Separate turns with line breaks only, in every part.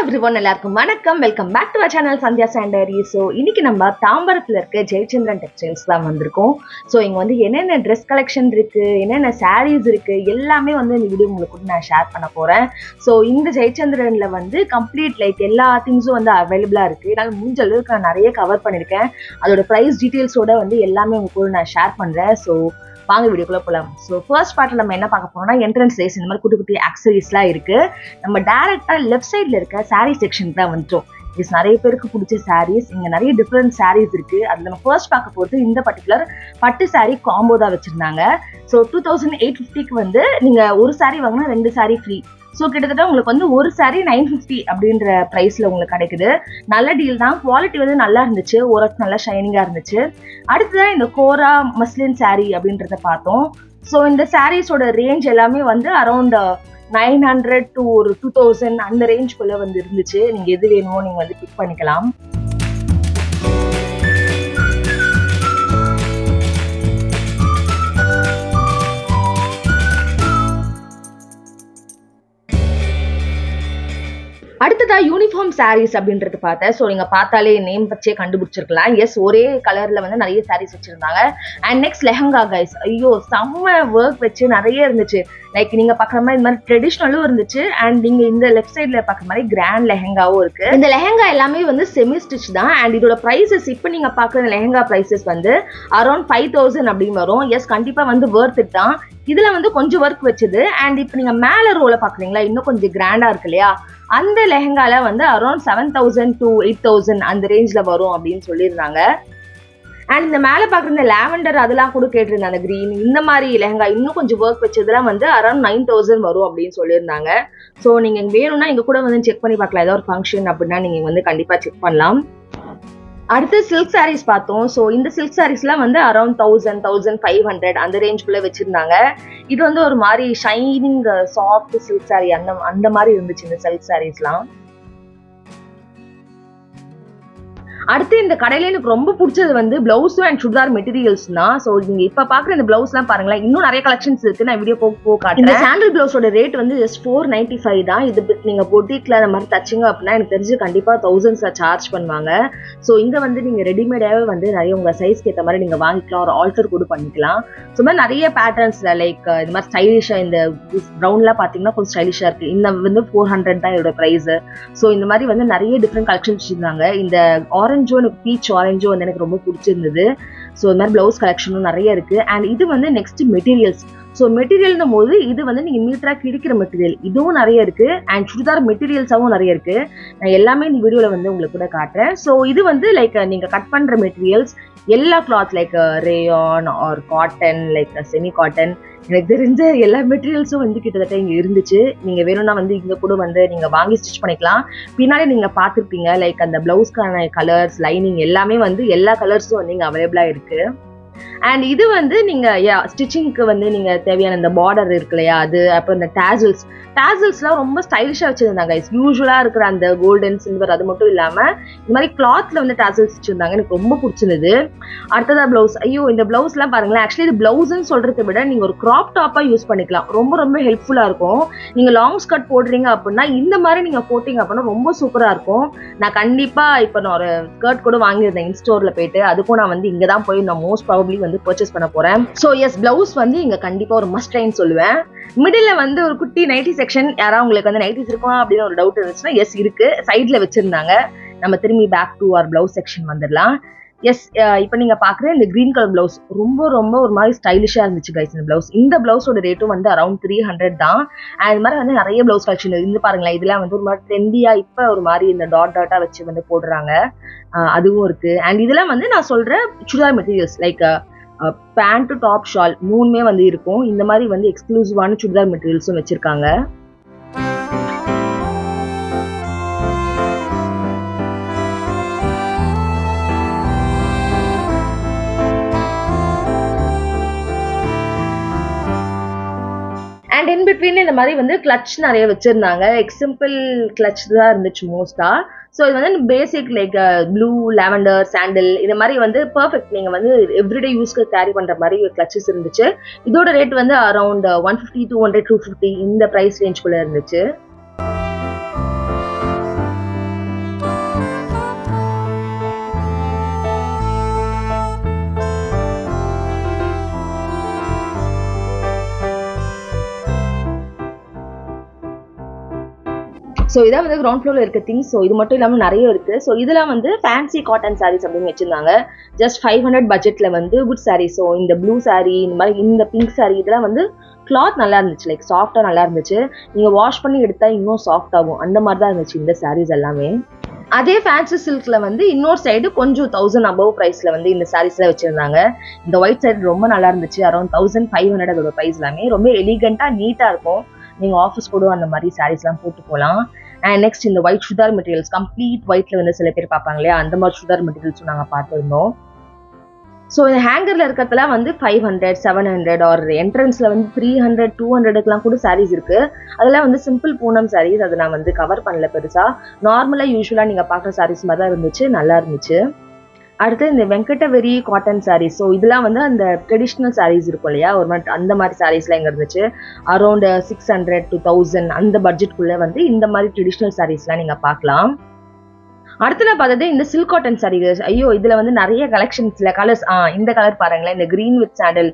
everyone, எல்லாருக்கும் வணக்கம். Welcome back to our channel Sandhiya Sandari. So இன்னைக்கு நம்ம தாம்பரத்தில் இருக்க ஜெயச்சந்திரன் டெக்ஸ்டைல்ஸ் தான் வந்திருக்கோம். ஸோ இங்கே வந்து என்னென்ன ட்ரெஸ் கலெக்ஷன் இருக்குது, என்னென்ன சாரீஸ் இருக்குது, எல்லாமே வந்து இந்த வீடியோ உங்களுக்கு நான் ஷேர் பண்ண போகிறேன். ஸோ இந்த ஜெயச்சந்திரனில் வந்து கம்ப்ளீட் லைக் எல்லா திங்ஸும் வந்து அவைலபிளாக இருக்குது. என்னால் முடிஞ்ச அளவுக்கு நான் நிறைய கவர் பண்ணியிருக்கேன். அதோட ப்ரைஸ் டீட்டெயில்ஸோட வந்து எல்லாமே உங்க கூட நான் ஷேர் பண்ணுறேன். ஸோ வாங்க வீடியோக்குள்ள போகலாம். ஸோ ஃபர்ஸ்ட் பார்ட்டில் நம்ம என்ன பார்க்க போறோம்னா என்ட்ரன்ஸ் லேஸ், இந்த மாதிரி குட்டி குட்டி ஆக்சரிஸ்லாம் இருக்கு. நம்ம டேரக்டா லெஃப்ட் சைட்ல இருக்க சாரீ செக்ஷன் தான் வந்துட்டோம். இது நிறைய பேருக்கு பிடிச்ச சாரீஸ், இங்க நிறைய டிஃப்ரெண்ட் சாரீஸ் இருக்கு. அதுல நம்ம ஃபர்ஸ்ட் பார்க்க போகிறது இந்த பர்டிகுலர் பட்டு சாரீ காம்போ தான் வச்சிருந்தாங்க. ஸோ 2850க்கு வந்து நீங்க ஒரு சாரீ வாங்கினா 2 சாரீ ஃப்ரீ. ஸோ கிட்டத்தட்ட உங்களுக்கு வந்து ஒரு சாரீ 950 அப்படின்ற ப்ரைஸில் உங்களுக்கு கிடைக்குது. நல்ல டீல் தான். குவாலிட்டி வந்து நல்லா இருந்துச்சு, ஓரளவுக்கு நல்லா ஷைனிங்காக இருந்துச்சு. அடுத்ததான் இந்த கோரா மஸ்லின் சாரீ அப்படின்றத பார்த்தோம். ஸோ இந்த சாரீஸோட ரேஞ்ச் எல்லாமே வந்து அரௌண்ட் 900 to ஒரு 2000 அந்த ரேஞ்சுக்குள்ளே வந்து இருந்துச்சு. நீங்கள் எது வேணுமோ நீங்கள் வந்து பிக் பண்ணிக்கலாம். அடுத்ததா யூனிஃபார்ம் சாரீஸ் அப்படின்றது பார்த்தேன். ஸோ நீங்க பார்த்தாலே நேம் வச்சே கண்டுபிடிச்சிருக்கலாம். எஸ், ஒரே கலர்ல வந்து நிறைய சாரீஸ் வச்சிருந்தாங்க. அண்ட் நெக்ஸ்ட் லெஹங்கா கைஸ், ஐயோ செம்ம ஒர்க் வச்சு நிறைய இருந்துச்சு. லைக் நீங்க பாக்குற மாதிரி இந்த மாதிரி ட்ரெடிஷ்னலும் இருந்துச்சு. அண்ட் நீங்க இந்த லெஃப்ட் சைட்ல பாக்குற மாதிரி கிராண்ட் லெஹங்காவும் இருக்கு. இந்த லெஹங்கா எல்லாமே வந்து செமி ஸ்டிச் தான். அண்ட் இதோட பிரைசஸ் இப்போ நீங்க பாக்குற லெஹங்கா பிரைசஸ் வந்து அரௌண்ட் 5000 அப்படின்னு வரும். எஸ், கண்டிப்பா வந்து வர்த் இட் தான். இதுல வந்து கொஞ்சம் ஒர்க் வச்சது. அண்ட் இப்போ நீங்க மேல ரோல பாக்குறீங்களா, இன்னும் கொஞ்சம் கிராண்டா இருக்கு இல்லையா, அந்த லெஹங்கால வந்து அரௌண்ட் 7000 to 8000 அந்த ரேஞ்ச்ல வரும் அப்படின்னு சொல்லியிருந்தாங்க. அண்ட் இந்த மேல பாக்குற இந்த லாவெண்டர் அதெல்லாம் கூட கேட்டிருந்தாங்க, அந்த கிரீன் இந்த மாதிரி லெஹங்கா இன்னும் கொஞ்சம் ஒர்க் வச்சதுலாம் வந்து அரௌண்ட் 9000 வரும் அப்படின்னு சொல்லியிருந்தாங்க. ஸோ நீங்க வேணும்னா இங்க கூட வந்து செக் பண்ணி பார்க்கலாம். ஏதாவது ஒரு ஃபங்க்ஷன் அப்படின்னா நீங்க வந்து கண்டிப்பா செக் பண்ணலாம். அடுத்து சில்க் சாரீஸ் பார்த்தோம். ஸோ இந்த சில்க் சாரீஸ்லாம் வந்து அரௌண்ட் 1000 1500 அந்த ரேஞ்சுக்குள்ளே வச்சிருந்தாங்க. இது வந்து ஒரு மாதிரி ஷைனிங் சாஃப்ட் சில்க் சாரீ அந்த மாதிரி இருந்துச்சு இந்த சில்க் சாரீஸ்லாம். அடுத்து இந்த கடையில எனக்கு ரொம்ப பிடிச்சது வந்து பிளவுஸும் அண்ட் சுடிதார் மெட்டீரியல்ஸ் தான். ஸோ நீங்க இப்ப பாக்குற இந்த பிளவுஸ்லாம் பாருங்களேன், இன்னும் நிறைய கலெக்ஷன்ஸ் இருக்கு. நான் வீடியோ போக காட்டுறேன். இந்த சாண்டல் பிளவுஸோட ரேட் வந்து ஜஸ்ட் 495 தான். இது நீங்க பொட்டிக்ல அந்த மாதிரி தச்சிங்க அப்படின்னா எனக்கு தெரிஞ்சு கண்டிப்பா 1000s சார்ஜ் பண்ணுவாங்க. ஸோ இங்க வந்து நீங்க ரெடிமேடாவே வந்து நிறைய உங்க சைஸ்க்கு ஏற்ற மாதிரி நீங்க வாங்கிக்கலாம், ஒரு ஆல்டர் கூட பண்ணிக்கலாம். ஸோ மாதிரி நிறைய பேட்டர்ன்ஸ்ல லைக் இந்த மாதிரி ஸ்டைலிஷா இந்த ப்ரௌன்லாம் பாத்தீங்கன்னா கொஞ்சம் ஸ்டைலிஷா இருக்கு. இந்த வந்து 400 தான் இதோட பிரைஸ். ஸோ இந்த மாதிரி வந்து நிறைய டிஃப்ரெண்ட் கலெக்ஷன்ஸ் வச்சிருந்தாங்க. இந்த ஆரஞ்சோ எனக்கு பீச் ஆரஞ்சோ வந்து எனக்கு ரொம்ப பிடிச்சிருந்தது. ஸோ இந்த மாதிரி பிளவுஸ் கலெக்ஷனும் நிறைய இருக்கு. அண்ட் இது வந்து நெக்ஸ்ட் மெட்டீரியல்ஸ். ஸோ மெட்டீரியல்னும் போது இது வந்து நீங்க மீட்டரா கிடைக்கிற மெட்டீரியல் இதுவும் நிறைய இருக்கு. அண்ட் சுடிதார் மெட்டீரியல்ஸாவும் நிறைய இருக்கு. நான் எல்லாமே இந்த வீடியோல வந்து உங்களுக்கு கூட காட்டுறேன். ஸோ இது வந்து லைக் நீங்க கட் பண்ற மெட்டீரியல்ஸ் எல்லா cloth like rayon or cotton like semi cotton, எனக்கு தெரிஞ்ச எல்லா மெட்டீரியல்ஸும் வந்து கிட்டத்தட்ட இங்க இருந்துச்சு. நீங்க வேணும்னா வந்து இங்க கூட வந்து நீங்க வாங்கி ஸ்டிச் பண்ணிக்கலாம். பின்னாடி நீங்க பார்த்துருப்பீங்க லைக் அந்த பிளவுஸ்க்கான கலர்ஸ் லைனிங் எல்லாமே வந்து எல்லா கலர்ஸும் வந்து இங்க அவைலபிளா இருக்கு. அண்ட் இது வந்து நீங்க ஸ்டிச்சிங்க்கு வந்து நீங்க தேவையான இந்த பார்டர் இருக்கு இல்லையா, அது அப்புறம் இந்த டேசல்ஸ்லாம் ரொம்ப ஸ்டைலிஷா வச்சிருந்தாங்க. யூஸ்வலா இருக்கிற அந்த கோல்டன் சில்வர் அது மட்டும் இல்லாம இந்த மாதிரி கிளாத்ல வந்து டேசல்ஸ் வச்சிருந்தாங்க. எனக்கு ரொம்ப பிடிச்சிருந்தது. அடுத்ததா பிளவுஸ், ஐயோ இந்த பிளவுஸ் எல்லாம் பாருங்களேன். ஆக்சுவலி இது பிளவுஸ்ன்னு சொல்றதை விட நீங்க ஒரு கிராப் டாப்பா யூஸ் பண்ணிக்கலாம். ரொம்ப ரொம்ப ஹெல்ப்ஃபுல்லா இருக்கும். நீங்க லாங் ஸ்கர்ட் போடுறீங்க அப்படின்னா இந்த மாதிரி நீங்க போட்டீங்க அப்படின்னா ரொம்ப சூப்பரா இருக்கும். நான் கண்டிப்பா இப்ப நான் ஒரு ஸ்கர்ட் கூட வாங்கியிருந்தேன் இன்ஸ்டோர்ல போயிட்டு. அதுக்கும் நான் வந்து இங்க தான் போய் நான் மோஸ்ட் ப்ராபப்லி வந்து பர்ச்சேஸ் பண்ண போறேன். ஸோ எஸ், பிளவுஸ் வந்து இங்க கண்டிப்பா ஒரு மஸ்ட் ட்ரைன்னு சொல்லுவேன். மிடில் வந்து ஒரு குட்டி நைட்டி செக்ஷன், யாராவது உங்களுக்கு வந்து நைட்டிஸ் இருக்கும் அப்படின்னு ஒரு டவுட் இருந்துச்சுன்னா எஸ் இருக்கு, சைட்ல வச்சிருந்தாங்க. நம்ம திரும்பி back to our blouse section வந்துடலாம். எஸ், இப்போ நீங்க பாக்குற இந்த கிரீன் கலர் பிளவுஸ் ரொம்ப ரொம்ப ஒரு மாதிரி ஸ்டைலிஷா இருந்துச்சு கைஸ். இந்த பிளவுஸ், இந்த பிளவுஸோட ரேட்டும் வந்து அரௌண்ட் 300 தான். அது மாதிரி வந்து நிறைய பிளவுஸ் கலெக்ஷன் இருந்து பாருங்களேன். இதெல்லாம் வந்து ஒரு மாதிரி ட்ரெண்டியா இப்ப ஒரு மாதிரி இந்த டாட்டா வச்சு வந்து போடுறாங்க, அதுவும் இருக்கு. அண்ட் இதெல்லாம் வந்து நான் சொல்ற churidar materials like pant top shawl மூணுமே வந்து இருக்கும். இந்த மாதிரி வந்து எக்ஸ்க்ளூசிவான சுடிதார் மெட்டீரியல்ஸும் வச்சிருக்காங்க. அண்ட் இன் பிட்வீன் இந்த மாதிரி வந்து கிளட்ச் நிறைய வச்சிருந்தாங்க. எக்ஸாம்பிள் கிளட்ச் தான் இருந்துச்சு மோஸ்டா. ஸோ இது வந்து பேசிக் லைக் ப்ளூ லாவெண்டர் சாண்டில் இந்த மாதிரி வந்து பர்ஃபெக்ட் நீங்க வந்து எவ்ரிடே யூஸ்க்கு கேரி பண்ற மாதிரி கிளச்சஸ் இருந்துச்சு. இதோட ரேட் வந்து அரௌண்ட் 150 200 250 இந்த பிரைஸ் ரேஞ்சுக்குள்ள இருந்துச்சு. ஸோ இதான் வந்து கிரவுண்ட் ஃப்ளோரில் இருக்க திங்ஸ். ஸோ இது மட்டும் இல்லாமல் நிறைய இருக்குது. ஸோ இதெல்லாம் வந்து ஃபேன்சி காட்டன் சாரீஸ் அப்படின்னு வச்சுருந்தாங்க. ஜஸ்ட் 500 பட்ஜெட்டில் வந்து குட் சாரீ. ஸோ இந்த ப்ளூ சாரீ, இந்த மாதிரி இந்த பிங்க் சாரீ, இதெல்லாம் வந்து கிளாத் நல்லா இருந்துச்சு, லைக் சாஃப்டாக நல்லா இருந்துச்சு. நீங்கள் வாஷ் பண்ணி எடுத்தால் இன்னும் சாஃப்ட் ஆகும், அந்த மாதிரி தான் இருந்துச்சு இந்த சாரீஸ் எல்லாமே. அதே ஃபேன்சி சில்கில் வந்து இன்னொரு சைடு கொஞ்சம் 1000 above ப்ரைஸில் வந்து இந்த சாரீஸ்லாம் வச்சுருந்தாங்க. இந்த ஒயிட் சைடு ரொம்ப நல்லா இருந்துச்சு. அரௌண்ட் 1500 அதோட ப்ரைஸ் எல்லாமே. ரொம்ப எலிகண்ட்டாக நீட்டாக இருக்கும். நீங்கள் ஆஃபீஸ் கூட அந்த மாதிரி சாரீஸ்லாம் போட்டு போகலாம். அண்ட் நெக்ஸ்ட் இந்த ஒயிட் சுடிதார் மெட்டீரியல்ஸ், கம்ப்ளீட் ஒயிட்ல வந்து சில பேர் பார்ப்பாங்க இல்லையா, அந்த மாதிரி சுடிதார் மெட்டீரியல்ஸும் நாங்கள் பார்த்துருந்தோம். ஸோ இந்த ஹேங்கரில் இருக்கிறதுலாம் வந்து 500, 700 ஆர் என்ட்ரன்ஸில் வந்து 300, 200க்குலாம் கூட சாரீஸ் இருக்குது. அதெல்லாம் வந்து சிம்பிள் பூனம் சாரீஸ். அதை நான் வந்து கவர் பண்ணல பெருசாக. நார்மலாக யூஸ்வலாக நீங்கள் பார்க்குற சாரீஸ் மாதிரி தான் இருந்துச்சு, நல்லா இருந்துச்சு. அடுத்து இந்த வெங்கடவெரி காட்டன் சாரீஸ். ஸோ இதெல்லாம் வந்து அந்த ட்ரெடிஷ்னல் சாரீஸ் இருக்கும் இல்லையா, ஒரு மாதிரி அந்த மாதிரி சாரீஸ்லாம் எங்கே இருந்துச்சு. அரௌண்ட் 600 to 1000 அந்த பட்ஜெட்குள்ளே வந்து இந்த மாதிரி ட்ரெடிஷ்னல் சாரீஸ்லாம் நீங்கள் பார்க்கலாம். அடுத்து நான் பார்த்தது இந்த சில்க் காட்டன் சாரீஸ். ஐயோ, இதில் வந்து நிறைய கலெக்ஷன்ஸில் கலர்ஸ். இந்த கலர் பாருங்களேன், இந்த க்ரீன் வித் சாண்டல்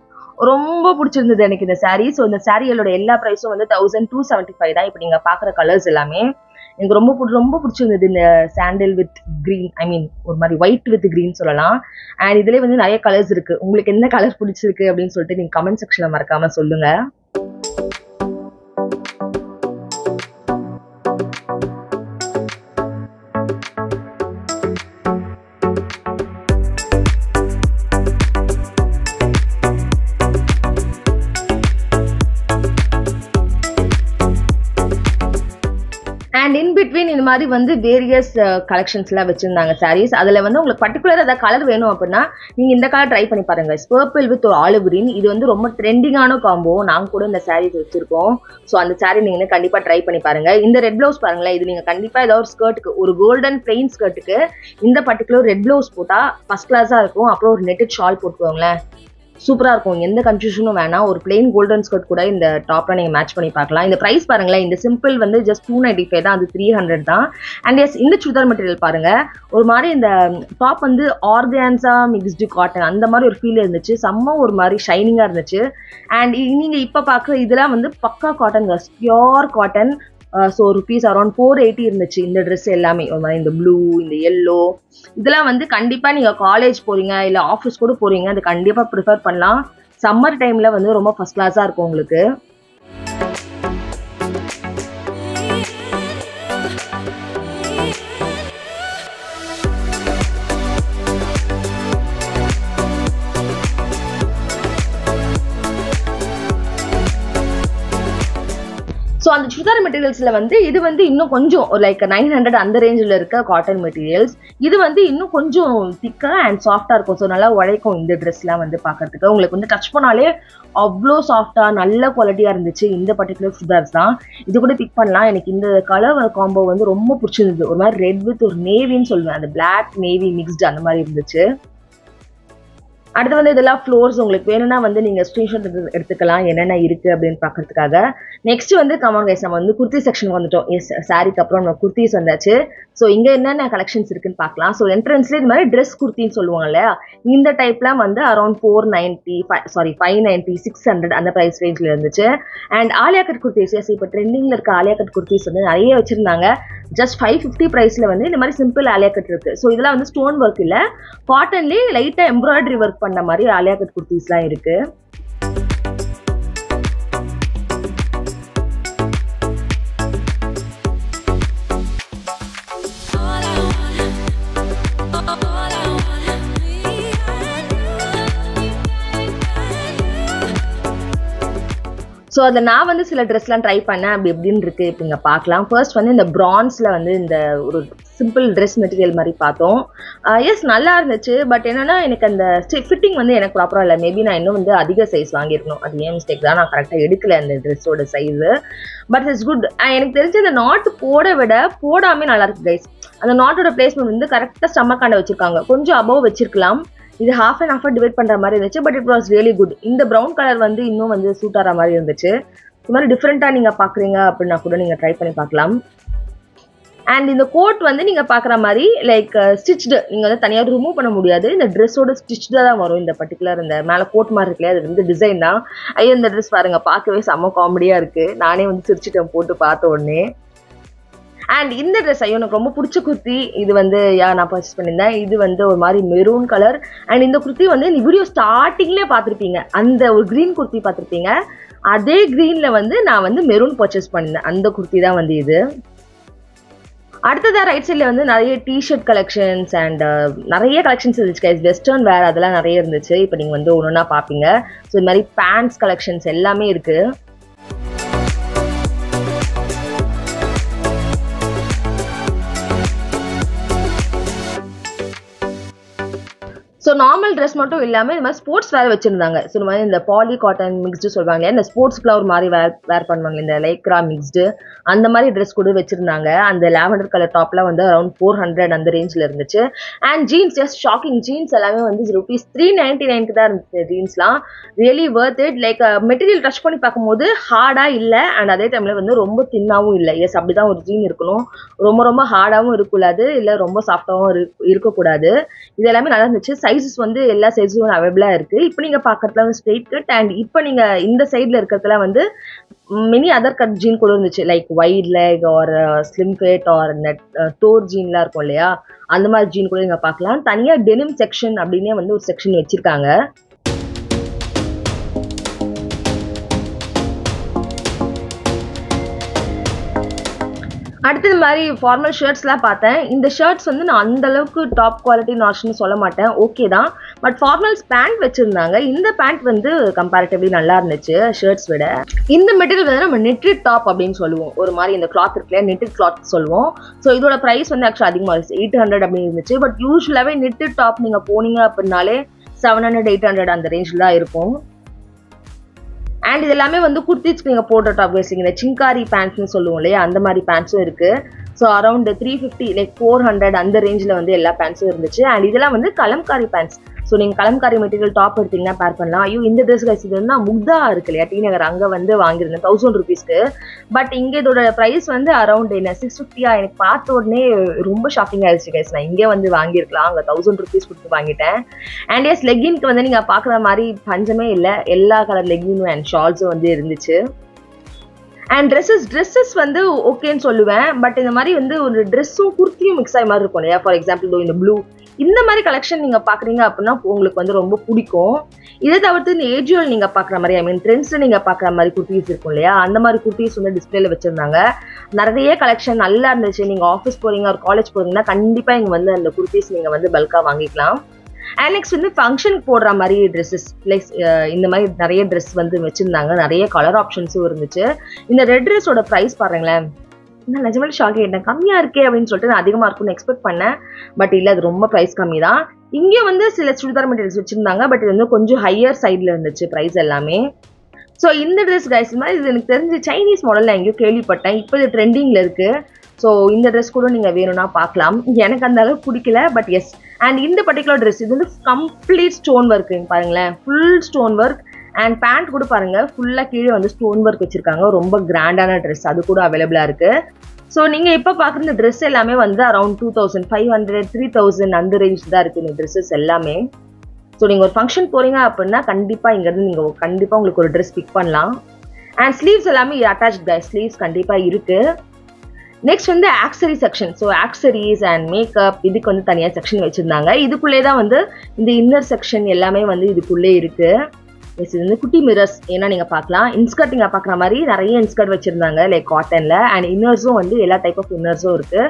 ரொம்ப பிடிச்சிருந்தது எனக்கு இந்த சாரீ. ஸோ இந்த சாரியோட எல்லா ப்ரைஸும் வந்து 1275 தான். இப்போ நீங்கள் பார்க்குற கலர்ஸ் எல்லாமே எனக்கு ரொம்ப பிடிச்சிருந்தது. இந்த சாண்டில் வித் கிரீன், ஐ மீன் ஒரு மாதிரி ஒயிட் வித் கிரீன் சொல்லலாம். அண்ட் இதுலேயே வந்து நிறைய கலர்ஸ் இருக்குது. உங்களுக்கு என்ன கலர் பிடிச்சிருக்கு அப்படின்னு சொல்லிட்டு நீங்கள் கமெண்ட் செக்ஷனில் மறக்காமல் சொல்லுங்கள். அண்ட் இன் பிட்வீன் இந்த மாதிரி வந்து வேரியஸ் கலெக்ஷன்ஸ்லாம் வச்சுருந்தாங்க சாரீஸ். அதில் வந்து உங்களுக்கு பர்டிகுலராக ஏதாவது கலர் வேணும் அப்படின்னா நீங்கள் இந்த கலர் ட்ரை பண்ணி பாருங்கள். பர்பிள் வித் ஒரு ஆலிவ் கிரீன். இது வந்து ரொம்ப ட்ரெண்டிங்கான காம்போ. நாங்கள் கூட இந்த சாரீஸ் வச்சுருக்கோம். ஸோ அந்த சாரீ நீங்கள் கண்டிப்பாக ட்ரை பண்ணி பாருங்கள். இந்த ரெட் ப்ளவுஸ் பாருங்களேன். இது நீங்கள் கண்டிப்பாக ஏதாவது ஒரு ஸ்கர்ட்டுக்கு, ஒரு கோல்டன் பிளெயின் ஸ்கர்ட்டுக்கு இந்த பர்டிகுலர் ரெட் ப்ளவுஸ் போட்டால் ஃபஸ்ட் கிளாஸாக இருக்கும். அப்புறம் ஒரு நெட்டட் ஷால் போட்டுக்கோங்களேன், சூப்பராக இருக்கும். எந்த கன்ஃபியூஷனும் வேணாம். ஒரு பிளெயின் கோல்டன் ஸ்கர்ட் கூட இந்த டாப்ல நீங்கள் மேட்ச் பண்ணி பார்க்கலாம். இந்த ப்ரைஸ் பாருங்களேன். இந்த சிம்பிள் வந்து ஜஸ்ட் 295 தான், அது 300 தான். அண்ட் எஸ், இந்த சுடிதார் மெட்டீரியல் பாருங்க, ஒரு மாதிரி இந்த டாப் வந்து ஆர்கான்ஸா மிக்ஸ்டு காட்டன் அந்த மாதிரி ஒரு ஃபீல் இருந்துச்சு. செம்ம ஒரு மாதிரி ஷைனிங்காக இருந்துச்சு. அண்ட் நீங்கள் இப்போ பார்க்குற இதெல்லாம் வந்து பக்கா cotton, pure cotton. So rupees around 480 இருந்துச்சு இந்த ட்ரெஸ் எல்லாமே. ஒரு மாதிரி இந்த ப்ளூ, இந்த எல்லோ, இதெல்லாம் வந்து கண்டிப்பாக நீங்கள் காலேஜ் போகிறீங்க இல்லை ஆஃபீஸ் கூட போகிறீங்க, அது கண்டிப்பாக ப்ரிஃபர் பண்ணலாம். சம்மர் டைமில் வந்து ரொம்ப ஃபஸ்ட் கிளாஸாக இருக்கும் உங்களுக்கு. ஸோ அந்த சுடிதார் மெட்டீரியல்ஸில் வந்து இது வந்து இன்னும் கொஞ்சம் லைக் 900 அந்த ரேஞ்சில் இருக்க காட்டன் மெட்டீரியல்ஸ். இது வந்து இன்னும் கொஞ்சம் திக்காக அண்ட் சாஃப்டாக இருக்கும். ஸோ நல்லா உழைக்கும் இந்த ட்ரெஸ்லாம் வந்து பார்க்கறதுக்கு. உங்களுக்கு வந்து டச் பண்ணாலே அவ்வளோ சாஃப்டாக நல்ல குவாலிட்டியாக இருந்துச்சு இந்த பர்டிகுலர் சுடிதார்ஸ் தான். இது கூட பிக் பண்ணலாம். எனக்கு இந்த கலர் காம்போ வந்து ரொம்ப பிடிச்சிருந்தது. ஒரு மாதிரி ரெட் வித் ஒரு நேவின்னு சொல்லுவேன், அந்த பிளாக் நேவி மிக்ஸ்டு அந்த மாதிரி இருந்துச்சு. அடுத்து வந்து இதெல்லாம் ஃப்ளோர்ஸ். உங்களுக்கு வேணும்னா வந்து நீங்கள் ஸ்க்ரீன்ஷாட் எடுத்துக்கலாம் என்னென்ன இருக்குது அப்படின்னு பார்க்கறதுக்காக. நெக்ஸ்ட் வந்து கமான் கைஸ், நம்ம வந்து குர்த்தி செக்ஷன் வந்துட்டோம். எஸ், சாரிக்கு அப்புறம் நம்ம குர்த்திஸ் வந்தாச்சு. ஸோ இங்கே என்னென்ன கலெக்ஷன்ஸ் இருக்குன்னு பார்க்கலாம். ஸோ என்ட்ரன்ஸ்லேயே இது மாதிரி ட்ரெஸ் குர்த்தின்னு சொல்லுவாங்க இல்லையா, இந்த டைப்லாம் வந்து அரௌண்ட் 590, 600 அந்த ப்ரைஸ் ரேஞ்சில் இருந்துச்சு. And Alia cut kurtis, yes இப்போ ட்ரெண்டிங்கில் இருக்க ஆலியா கட் குர்த்திஸ் வந்து நிறைய வச்சுருந்தாங்க. ஜஸ்ட் 550 ப்ரைஸில் வந்து இந்த மாதிரி சிம்பிள் ஆலியா கட் இருக்குது. ஸோ இதெல்லாம் வந்து ஸ்டோன் ஒர்க் இல்லை, காட்டன்லேயே லைட்டாக எம்ப்ராய்டரி ஒர்க் பண்ண மாதிரி ஆலியா கட் குர்த்திஸ்லாம் இருக்குது. ஸோ அதில் நான் வந்து சில ட்ரெஸ்லாம் ட்ரை பண்ணேன். அப்படி எப்படின்னு இருக்குது இப்போ இங்கே பார்க்கலாம். ஃபர்ஸ்ட் வந்து இந்த ப்ரான்ஸில் வந்து இந்த ஒரு சிம்பிள் ட்ரெஸ் மெட்டீரியல் மாதிரி பார்த்தோம். எஸ், நல்லா இருந்துச்சு. பட் என்னென்னா எனக்கு அந்த ஃபிட்டிங் வந்து எனக்கு ப்ராப்பராக இல்லை. மேபி நான் இன்னும் வந்து அதிக சைஸ் வாங்கியிருக்கணும். அது ஏன் மிஸ்டேக் தான், நான் கரெக்டாக எடுக்கல அந்த ட்ரெஸ்ஸோட சைஸு. But it's good. எனக்கு தெரிஞ்ச அந்த நாட்டு போடாமே நல்லா இருக்கு கைஸ். அந்த நாட்டோட பிளேஸ்மெண்ட் வந்து கரெக்டாக ஸ்டமக்காண்ட வச்சுருக்காங்க. கொஞ்சம் அபவ் வச்சிருக்கலாம். இது ஹாஃப் அண்ட் ஹாஃபாக டிவைட் பண்ணுற மாதிரி இருந்துச்சு. But it was really good. இந்த ப்ரௌன் கலர் வந்து இன்னும் வந்து சூட் ஆகிற மாதிரி இருந்துச்சு. இது மாதிரி டிஃப்ரெண்ட்டாக நீங்கள் பார்க்குறீங்க அப்படின்னா கூட நீங்கள் ட்ரை பண்ணி பார்க்கலாம். அண்ட் இந்த கோட் வந்து நீங்கள் பார்க்குற மாதிரி லைக் ஸ்டிச்டு, நீங்கள் வந்து தனியாக ரிமூவ் பண்ண முடியாது. இந்த ட்ரெஸ்ஸோட ஸ்டிச்டாக தான் வரும். இந்த பர்டிகுலர் இந்த மேலே கோட் மாதிரி இருக்குல்லையா, அது வந்து டிசைன் தான். ஐயோ, இந்த ட்ரெஸ் பாருங்கள், பார்க்கவே செம்ம காமெடியாக இருக்குது. நானே வந்து சிரிச்சிட்டேன் போட்டு பார்த்த உடனே. அண்ட் இந்த ட்ரெஸ் ஐயோ எனக்கு ரொம்ப பிடிச்ச குர்த்தி. இது வந்து நான் பர்ச்சேஸ் பண்ணியிருந்தேன். இது வந்து ஒரு மாதிரி மெரூன் கலர். அண்ட் இந்த குர்த்தி வந்து இந்த வீடியோ ஸ்டார்டிங்லேயே பார்த்துருப்பீங்க. அந்த ஒரு க்ரீன் குர்த்தி பார்த்துருப்பீங்க. அதே க்ரீன்ல வந்து நான் வந்து மெரூன் பர்ச்சேஸ் பண்ணியிருந்தேன். அந்த குர்த்தி தான் வந்து இது. அடுத்ததாக ரைட் சைடில் வந்து நிறைய டிஷர்ட் கலெக்ஷன்ஸ் அண்ட் நிறைய கலெக்ஷன்ஸ் இருந்துச்சு கைஸ். வெஸ்டர்ன் வேர் அதெல்லாம் நிறைய இருந்துச்சு. இப்போ நீங்கள் வந்து ஒன்று ஒன்றா பார்ப்பீங்க. ஸோ இது மாதிரி பேண்ட்ஸ் கலெக்ஷன்ஸ் எல்லாமே இருக்குது. ஸோ நார்மல் ட்ரெஸ் மட்டும் இல்லாமல் இந்த மாதிரி ஸ்போர்ட்ஸ் வேர் வச்சுருந்தாங்க. ஸோ இந்த மாதிரி இந்த பாலி காட்டன் மிக்ஸ்டு சொல்லுவாங்க, இந்த ஸ்போர்ட்ஸ் ஃப்ளவர் மாதிரி வேர் பண்ணுவாங்க, இந்த லைக்ரா மிக்ஸ்டு அந்த மாதிரி ட்ரெஸ் கூட வச்சுருந்தாங்க. அந்த லாவெண்டர் கலர் டாப்லாம் வந்து அரௌண்ட் 400 அந்த ரேஞ்சில் இருந்துச்சு. And jeans just shocking. Jeans எல்லாமே வந்து ₹399 தான் இருந்துச்சு. ஜீன்ஸ்லாம் really worth it. Like material touch பண்ணி பார்க்கும்போது ஹார்டாக இல்லை அண்ட் அதே டைமில் வந்து ரொம்ப தின்னாகவும் இல்லை. எஸ் அப்படி தான் ஒரு ஜீன் இருக்கணும். ரொம்ப ரொம்ப ஹார்டாகவும் இருக்கக்கூடாது, இல்லை ரொம்ப சாஃப்டாகவும் இருக்கக்கூடாது. இது எல்லாமே நல்லா இருந்துச்சு. சைஸஸ் வந்து எல்லா சைஸும் அவைலபிளாக இருக்குது. இப்போ நீங்கள் பார்க்குறதுல வந்து ஸ்ட்ரெயிட் கட் அண்ட் இப்போ நீங்கள் இந்த சைடில் இருக்கிறதுல வந்து மெனி அதர் கட் ஜீன் கூட இருந்துச்சு. Like wide leg or slim fit or டோர் ஜீன்லாம் இருக்கும் இல்லையா, அந்த மாதிரி ஜீன் கூட நீங்கள் பார்க்கலாம். தனியாக டெனிம் செக்ஷன் அப்படின்னே வந்து ஒரு செக்ஷன் வச்சுருக்காங்க. அடுத்து இந்த மாதிரி ஃபார்மல் ஷர்ட்ஸ்லாம் பார்த்தேன். இந்த ஷர்ட்ஸ் வந்து நான் அந்த அளவுக்கு டாப் குவாலிட்டி நாட்ஸ்னு சொல்ல மாட்டேன், ஓகே தான். பட் ஃபார்மல்ஸ் பேண்ட் வச்சுருந்தாங்க. இந்த பேண்ட் வந்து கம்பேரிட்டிவ்லி நல்லா இருந்துச்சு ஷர்ட்ஸ் விட. இந்த மெட்டீரியல் வந்து நம்ம நெட்டட் டாப் அப்படின்னு சொல்லுவோம். ஒரு மாதிரி இந்த கிளாத் இருக்குல்லையா, நெட்டட் கிளாத் சொல்லுவோம். ஸோ இதோட ப்ரைஸ் வந்து ஆக்சுவலாக அதிகமாக இருந்துச்சு, 800 அப்படின்னு இருந்துச்சு. பட் யூஸ்வலாகவே நெட்டட் டாப் நீங்கள் போனீங்க அப்படின்னாலே 700 800 அந்த ரேஞ்சில் தான் இருக்கும். அண்ட் இது எல்லாமே வந்து குர்த்திஸ்க்கு நீங்கள் போடுற டாப் வச்சுங்க. இந்த சிங்காரி பேண்ட்ஸ்னு சொல்லுவோம் இல்லையா, அந்த மாதிரி பேண்ட்ஸும் இருக்குது. ஸோ அரௌண்ட் 350 லைக் 400 அந்த ரேஞ்சில் வந்து எல்லா பேண்ட்ஸும் இருந்துச்சு. அண்ட் இதெல்லாம் வந்து கலம்காரி பேண்ட்ஸ். ஸோ நீங்கள் கலம்காரி மெட்டீரியல் டாப் எடுத்தீங்கன்னா பேர் பண்ணலாம். ஐயோ இந்த ட்ரெஸ் கைஸ் இது வந்து முக்தா இருக்கு இல்லையா, டி நகர், அங்கே வந்து வாங்கியிருந்தேன் 1000 rupeesக்கு. பட் இங்கே இதோட ப்ரைஸ் வந்து அரௌண்ட் என்ன 650. எனக்கு பார்த்த உடனே ரொம்ப ஷாக்கிங் ஆயிடுச்சு கைஸ். நான் இங்கே வந்து வாங்கியிருக்கலாம், அங்கே 1000 rupees கொடுத்து வாங்கிட்டேன். அண்ட் எஸ் லெகின்க்கு வந்து நீங்கள் பார்க்குற மாதிரி பஞ்சமே இல்லை. எல்லா கலர் லெகினும் அண்ட் ஷால்ஸும் வந்து இருந்துச்சு. அண்ட் ட்ரெஸ்ஸஸ் வந்து ஓகேன்னு சொல்லுவேன். பட் இந்த மாதிரி வந்து ஒரு ட்ரெஸ்ஸும் குர்த்தியும் மிக்ஸ் ஆகி மாதிரி இருக்கும் இல்லையா. ஃபார் எக்ஸாம்பிள் இந்த ப்ளூ இந்த மாதிரி கலெக்ஷன் நீங்கள் பார்க்குறீங்க அப்படின்னா உங்களுக்கு வந்து ரொம்ப பிடிக்கும். இதை தவிர்த்து இந்த ஏஜுவல் நீங்கள் பார்க்குற மாதிரி, ஐ மீன் ட்ரெண்ட்ஸில் நீங்கள் பார்க்குற மாதிரி குர்த்திஸ் இருக்கும் இல்லையா, அந்த மாதிரி குர்த்திஸ் வந்து டிஸ்பிளேல வச்சுருந்தாங்க. நிறைய கலெக்ஷன் நல்லா இருந்துச்சு. நீங்கள் ஆஃபீஸ் போகிறீங்க ஒரு காலேஜ் போகிறீங்கன்னா கண்டிப்பாக இங்கே வந்து அந்த குர்த்திஸ் நீங்கள் வந்து பல்காக வாங்கிக்கலாம். அண்ட் நெக்ஸ்ட் வந்து ஃபங்க்ஷனுக்கு போடுற மாதிரி ட்ரெஸ்ஸஸ் ப்ளஸ் இந்த மாதிரி நிறைய ட்ரெஸ் வந்து வச்சுருந்தாங்க. நிறைய கலர் ஆப்ஷன்ஸும் இருந்துச்சு. இந்த ரெட் ட்ரெஸ்ஸோட ப்ரைஸ் பாருங்களேன், நான் நிஜமாலே ஷாக் ஆகிட்டேன். கம்மியாக இருக்கே அப்படின்னு சொல்லிட்டு நான் அதிகமாக இருக்கும்னு எக்ஸ்பெக்ட் பண்ணேன். பட் இல்லை, அது ரொம்ப ப்ரைஸ் கம்மி தான். இங்கே வந்து சில சுடிதார் மெட்டீரியல்ஸ் வச்சுருந்தாங்க. பட் இது வந்து கொஞ்சம் ஹையர் சைடில் இருந்துச்சு ப்ரைஸ் எல்லாமே. ஸோ இந்த ட்ரெஸ் கைஸ் மாதிரி இது எனக்கு தெரிஞ்சு சைனீஸ் மாடல் நான் எங்கேயோ கேள்விப்பட்டேன். இப்போ இது ட்ரெண்டிங்கில் இருக்குது. ஸோ இந்த ட்ரெஸ் கூட நீங்கள் வேணும்னா பார்க்கலாம். எனக்கு அந்த அளவுக்கு பிடிக்கல, பட் எஸ். அண்ட் இந்த பர்டிகுலர் ட்ரெஸ் இது வந்து கம்ப்ளீட் ஸ்டோன் ஒர்க் பாருங்களேன், full stone work. And pant கூட பாருங்க, ஃபுல்லாக கீழே வந்து ஸ்டோன் ஒர்க் வச்சிருக்காங்க. ரொம்ப கிராண்டான ட்ரெஸ், அது கூட அவைலபிளாக இருக்கு. ஸோ நீங்கள் இப்போ பார்க்குற இந்த ட்ரெஸ் எல்லாமே வந்து அரௌண்ட் 2500 3000 அந்த ரேஞ்ச் தான் இருக்குது இந்த ட்ரெஸ்ஸஸ் எல்லாமே. ஸோ நீங்கள் ஒரு ஃபங்க்ஷன் போகிறீங்க அப்படின்னா கண்டிப்பாக இங்கேருந்து நீங்கள் கண்டிப்பாக உங்களுக்கு ஒரு ட்ரெஸ் பிக் பண்ணலாம். அண்ட் ஸ்லீவ்ஸ் எல்லாமே அட்டாச் ஸ்லீவ்ஸ் கண்டிப்பாக இருக்குது. நெக்ஸ்ட் வந்து ஆக்சரி செக்ஷன். ஸோ ஆக்சரிஸ் அண்ட் மேக்கப் இதுக்கு வந்து தனியாக செக்ஷன் வச்சுருந்தாங்க. இதுக்குள்ளே தான் வந்து இந்த இன்னர் செக்ஷன் எல்லாமே வந்து இதுக்குள்ளே இருக்குது. இது வந்து குட்டி மிரர்ஸ் ஏன்னா நீங்கள் பார்க்கலாம். இன்ஸ்கர்ட் நீங்கள் பார்க்குற மாதிரி நிறைய இன்ஸ்கர்ட் வச்சுருந்தாங்க லைக் காட்டனில். அண்ட் இன்னர்ஸும் வந்து எல்லா டைப் ஆஃப் இன்னர்ஸும் இருக்குது.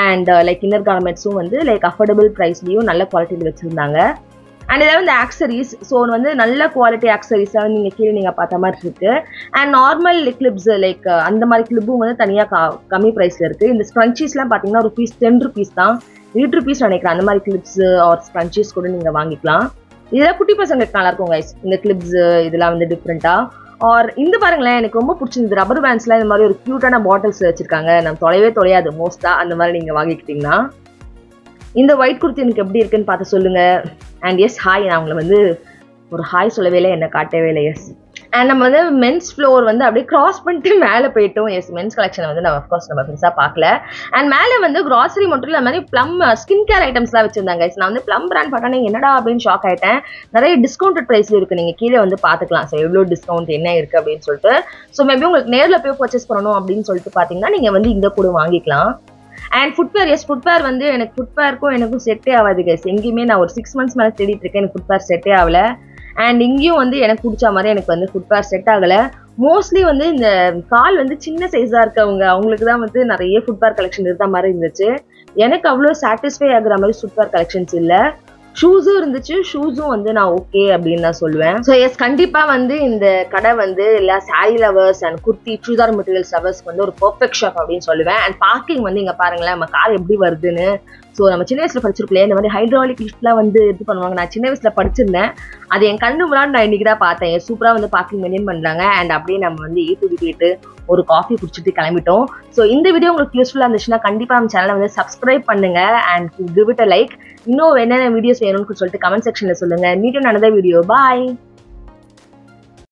அண்ட் லைக் இன்னர் கார்மெண்ட்ஸும் வந்து லைக் அஃபோர்டபுள் ப்ரைஸ்லேயும் நல்ல குவாலிட்டியில் வச்சுருந்தாங்க. அண்ட் இதாவது இந்த ஆக்சரிஸ், ஸோ வந்து நல்ல குவாலிட்டி ஆக்சரிஸாக வந்து நீங்கள் கீழே நீங்கள் பார்த்த மாதிரி இருக்குது. அண்ட் நார்மல் கிளிப்ஸ் லைக் அந்த மாதிரி கிளிப்பும் வந்து தனியாக கம்மி ப்ரைஸில் இருக்குது. இந்த ஸ்க்ரன்ச்சீஸ்லாம் பார்த்தீங்கன்னா ₹10 தான், ₹8 நினைக்கிறேன். அந்த மாதிரி கிளிப்ஸ் ஆர் ஸ்க்ரன்ச்சீஸ் கூட நீங்கள் வாங்கிக்கலாம். இதெல்லாம் குட்டி பசங்களுக்கு நல்லாயிருக்கும் கைஸ். இந்த கிளிப்ஸ் இதெல்லாம் வந்து டிஃப்ரெண்ட்டாக. ஆர் இந்த பாருங்களேன், எனக்கு ரொம்ப பிடிச்சிருந்தது ரப்பர் பேண்ட்ஸ்லாம் இந்த மாதிரி ஒரு க்யூட்டான பாட்டில்ஸ் வச்சுருக்காங்க. நம்ம தொலையாது மோஸ்ட்டாக. அந்த மாதிரி நீங்கள் வாங்கிக்கிட்டிங்கன்னா இந்த ஒயிட் குர்த்தி எனக்கு எப்படி இருக்குன்னு பார்த்து சொல்லுங்கள். அண்ட் எஸ் ஹாய், நான் உங்களை வந்து ஒரு ஹாய் சொல்லவே இல்லை, என்னை காட்டவே இல்லை. எஸ் அண்ட் நம்ம வந்து மென்ஸ் ஃப்ளோர் வந்து அப்படியே கிராஸ் பண்ணிட்டு மேலே போயிட்டோம். எஸ், மென்ஸ் கலெக்ஷன் வந்து நம்ம அஃப்கோர்ஸ் நம்ம பெருசாக பார்க்கல. அண்ட் மேலே வந்து கிராசரி மட்டும் இல்லை, மாதிரி ப்ளம் ஸ்கின் கேர் ஐட்டம்ஸ்லாம் வச்சிருந்தாங்க. நான் வந்து ப்ளம் பிராண்ட் பார்த்தோன்னே என்னடா அப்படின்னு ஷாக் ஆயிட்டேன். நிறைய டிஸ்கவுண்டட் ப்ரைஸ்ல இருக்கு, நீங்கள் கீழே வந்து பார்த்துக்கலாம். ஸோ எவ்வளோ டிஸ்கவுண்ட் என்ன இருக்கு அப்படின்னு சொல்லிட்டு. ஸோ மேபி உங்களுக்கு நேரில் போய் பர்ச்சேஸ் பண்ணணும் அப்படின்னு சொல்லிட்டு பார்த்தீங்கன்னா நீங்கள் வந்து இங்கே கூட வாங்கிக்கலாம். அண்ட் ஃபுட்வேர், எஸ் ஃபுட்வேர் வந்து எனக்கு ஃபுட்வேருக்கும் எனக்கும் செட்டே ஆகாது கைஸ். எங்கேயுமே நான் ஒரு 6 months மேலே தேடிட்டு இருக்கேன், எனக்கு ஃபுட்வேர் செட்டே ஆகல. அண்ட் இங்கேயும் வந்து எனக்கு பிடிச்ச மாதிரி எனக்கு வந்து ஃபுட்வேர் செட் ஆகலை. மோஸ்ட்லி வந்து இந்த கால் வந்து சின்ன சைஸாக இருக்கவங்க அவங்களுக்கு தான் வந்து நிறைய ஃபுட்வேர் கலெக்ஷன் இருந்த மாதிரி இருந்துச்சு. எனக்கு அவ்வளோ சாட்டிஸ்ஃபை ஆகுற மாதிரி ஃபுட்வேர் கலெக்ஷன்ஸ் இல்லை. ஷூஸும் இருந்துச்சு, ஷூஸும் வந்து நான் ஓகே அப்படின்னு தான் சொல்லுவேன். ஸோ எஸ், கண்டிப்பாக வந்து இந்த கடை வந்து எல்லா sari lovers and kurti churidar materials லவர்ஸ்க்கு வந்து ஒரு பர்ஃபெக்ட் ஷாப் அப்படின்னு சொல்லுவேன். அண்ட் பார்க்கிங் வந்து இங்கே பாருங்களேன், நம்ம கார் எப்படி வருதுன்னு. ஸோ நம்ம சின்ன வயசில் படிச்சிருக்கலையே இந்த மாதிரி ஹைட்ராலிக் லிஃப்ட்லாம் வந்து இது பண்ணுவாங்க. நான் சின்ன வயசில் படிச்சிருந்தேன், அது என் கண்ணு முன்னாடி நான் இன்னைக்கு தான் பார்த்தேன். சூப்பராக வந்து பார்க்கிங் மெயின்டைன் பண்ணுறாங்க. அண்ட் அப்படியே நம்ம வந்து போயிட்டு ஒரு காஃபி குடிச்சிட்டு கிளம்பிட்டோம். ஸோ இந்த வீடியோ உங்களுக்கு யூஸ்ஃபுல்லாக இருந்துச்சுன்னா கண்டிப்பாக நம்ம சேனலை வந்து சப்ஸ்கிரைப் பண்ணுங்க and give it a like. இன்னும் என்னென்ன வீடியோஸ் வேணும்னு சொல்லிட்டு கமெண்ட் செக்ஷனில் சொல்லுங்கள். Meet on another video. Bye.